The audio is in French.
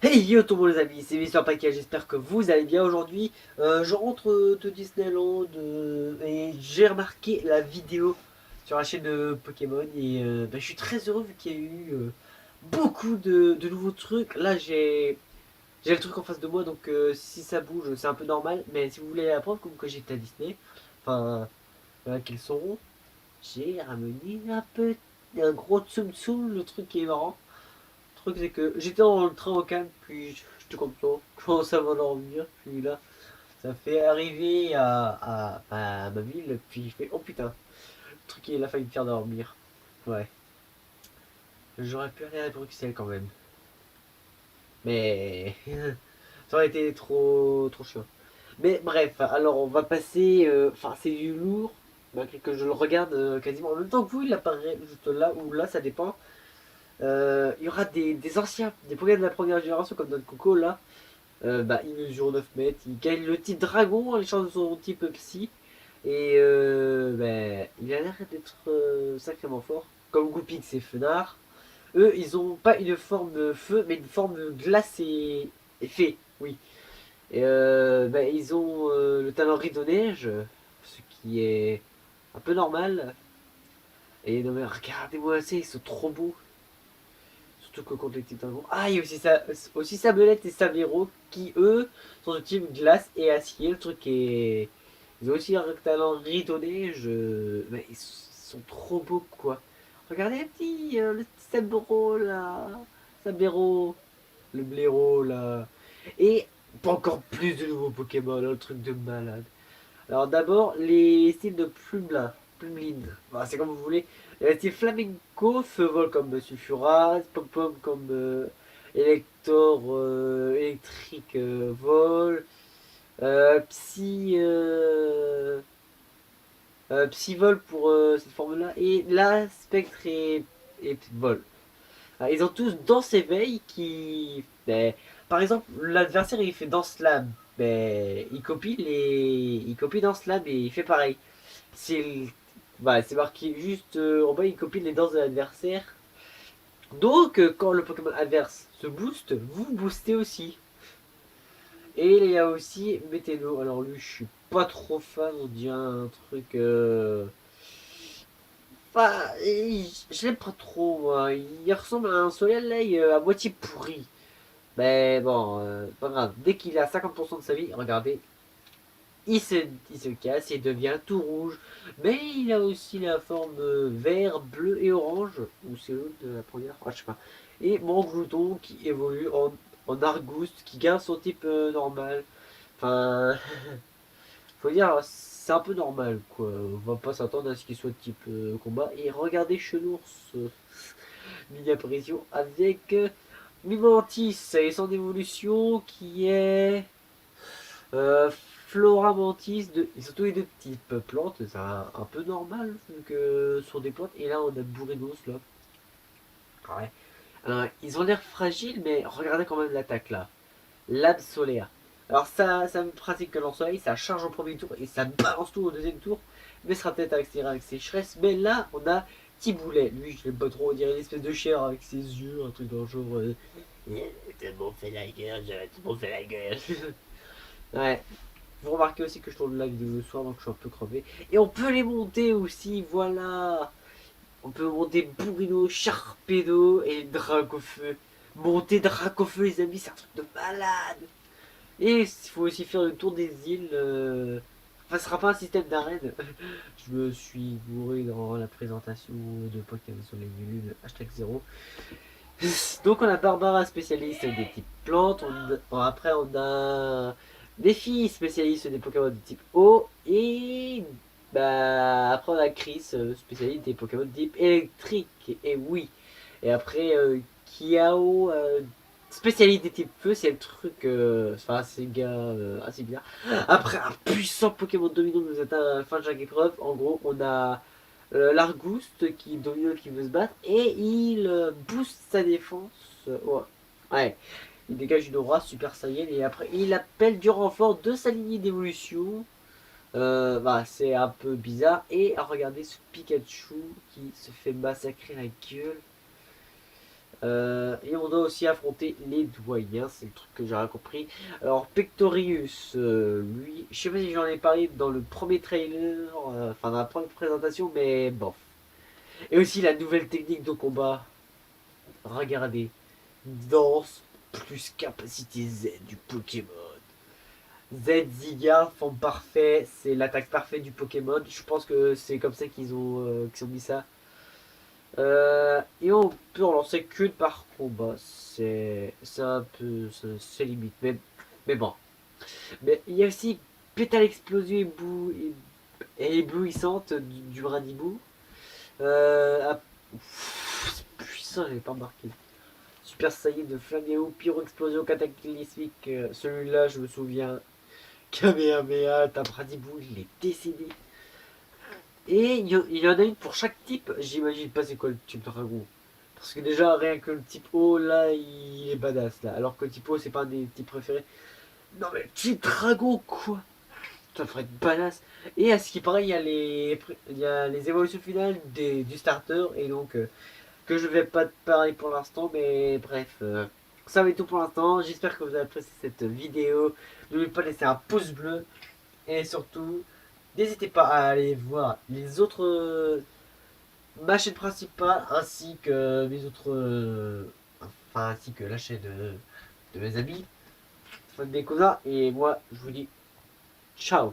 Hey yo tout le monde les amis, c'est Mister Paquet, j'espère que vous allez bien aujourd'hui. Je rentre de Disneyland et j'ai remarqué la vidéo sur la chaîne de Pokémon et je suis très heureux vu qu'il y a eu beaucoup de nouveaux trucs. Là j'ai le truc en face de moi donc si ça bouge c'est un peu normal, mais si vous voulez la preuve comme que j'étais à Disney, enfin voilà qu'ils sont, j'ai ramené un gros Tsum Tsum, le truc qui est marrant. Le truc c'est que j'étais dans le train au calme, puis j'étais comme ça, je commence à m'endormir, puis là, ça fait arriver à ma ville, puis je fais oh putain, le truc il a failli me faire dormir. Ouais, j'aurais pu aller à Bruxelles quand même, mais ça aurait été trop chiant. Mais bref, alors on va passer, enfin c'est du lourd, malgré que je le regarde quasiment en même temps que vous, il apparaît juste là ou là, ça dépend. Il y aura des anciens, des Pokémon de la première génération comme notre Coco là. Il mesure 9 mètres, il gagne le type dragon en échange de son type psy. Et il a l'air d'être sacrément fort. Comme Goupix et Fenard. Eux, ils ont pas une forme de feu, mais une forme de glace et fée, oui. Et ils ont le talent rideau neige, ce qui est un peu normal. Et non mais regardez-moi ça, ils sont trop beaux. Surtout que contre les types dragons. Ah, il y a aussi Sablette et Sabero qui, eux, sont de type glace et acier. Le truc est. Ils ont aussi un talent ritonné. Mais ils sont trop beaux, quoi. Regardez le petit Sabero, là. Sabero. Le blaireau, là. Et pas encore plus de nouveaux Pokémon, là, le truc de malade. Alors d'abord, les styles de Plumelin. Plumeline. Enfin, c'est comme vous voulez. Il y a le style flamenco, feu vol comme Sulfuras, pom-pom comme Elector, électrique vol, psy, psy-vol pour cette forme-là, et là, spectre et vol. Ah, ils ont tous danse éveil qui. Par exemple, l'adversaire il fait danse lab. Il copie danse lab et il fait pareil. C'est c'est marqué juste en bas, il copie les danses de l'adversaire. Donc, quand le Pokémon adverse se booste, vous boostez aussi. Et il y a aussi Météo. Alors, lui, je suis pas trop fan. On dirait un truc. Enfin, je l'aime pas trop. Moi. Il ressemble à un soleil à moitié pourri. Mais bon, pas grave. Dès qu'il a 50% de sa vie, regardez, il se casse et devient tout rouge. Mais il a aussi la forme vert, bleu et orange. Ou c'est l'autre de la première, je sais pas. Et mon glouton qui évolue en Argouste, qui garde son type normal. Enfin, faut dire, c'est un peu normal, quoi. On va pas s'attendre à ce qu'il soit de type combat. Et regardez Chenours, mini apparition, avec Mimantis et son évolution qui est Euh, Flora Mantis, ils sont tous les deux de type plante, c'est un peu normal vu que ce sont des plantes. Et là, on a Bourrinos là. Ouais. Alors, ils ont l'air fragiles, mais regardez quand même l'attaque là. Lab solaire. Alors, ça me pratique que l'ensoleil, ça charge au premier tour et ça balance tout au deuxième tour. Mais ce sera peut-être accéléré avec ses Shress. Mais là, on a Tiboulet. Lui, je l'aime pas trop, on dirait une espèce de chair avec ses yeux, un truc dans le genre. T'as bon fait la gueule, j'avais tout bon fait la gueule. Ouais. Vous remarquez aussi que je tourne la vidéo le soir, donc je suis un peu crevé. Et on peut les monter aussi, voilà. On peut monter Bourrino, Charpedo et Dracofeu. Monter Dracofeu, les amis, c'est un truc de malade. Et il faut aussi faire le tour des îles. Enfin, ce sera pas un système d'arène. Je me suis bourré dans la présentation de Pokémon sur les nuls, hashtag 0. Donc on a Barbara spécialiste des types plantes, après on a des filles spécialistes des Pokémon de type eau, et après on a Chris spécialiste des Pokémon de type électrique, et oui. Et après Kiao spécialiste des types feu, c'est le truc assez bien. Après un puissant Pokémon dominant nous atteint à la fin de chaque épreuve, en gros on a l'Argouste qui domine, qui veut se battre, et il booste sa défense. Ouais. Ouais. Il dégage une aura super saiyan et après il appelle du renfort de sa lignée d'évolution. C'est un peu bizarre. Et regardez ce Pikachu qui se fait massacrer la gueule. Et on doit aussi affronter les doyens, c'est le truc que j'aurais compris. Alors Pectorius, lui, je sais pas si j'en ai parlé dans le premier trailer, enfin dans la première présentation, mais bon. Et aussi la nouvelle technique de combat. Regardez, danse plus capacité Z du Pokémon. Z Ziga, forme parfait, c'est l'attaque parfaite du Pokémon. Je pense que c'est comme ça qu'ils ont mis ça. Et on peut relancer que par combat. C'est un peu. C'est limite. Mais bon. Mais il y a aussi Pétale Explosion et éblouissante du Bradibou. Ah, c'est puissant, j'avais pas remarqué. Super Saiyan de Flaméo, Pyro Explosion Cataclysmique. Celui-là, je me souviens. Kamehameha, t'as Bradibou, il est décédé. Et il y en a une pour chaque type. J'imagine pas c'est quoi le type dragon. Parce que déjà, rien que le type O, là, il est badass, là. Alors que le type O, c'est pas un des types préférés. Non, mais type dragon, quoi. Ça devrait être badass. Et à ce qui paraît, il y a les évolutions finales du starter. Et donc, que je vais pas te parler pour l'instant. Mais bref, ça va être tout pour l'instant. J'espère que vous avez apprécié cette vidéo. N'oubliez pas de laisser un pouce bleu. Et surtout, n'hésitez pas à aller voir les autres ma chaîne principale ainsi que mes autres enfin ainsi que la chaîne de mes amis, des cousins, et moi je vous dis ciao.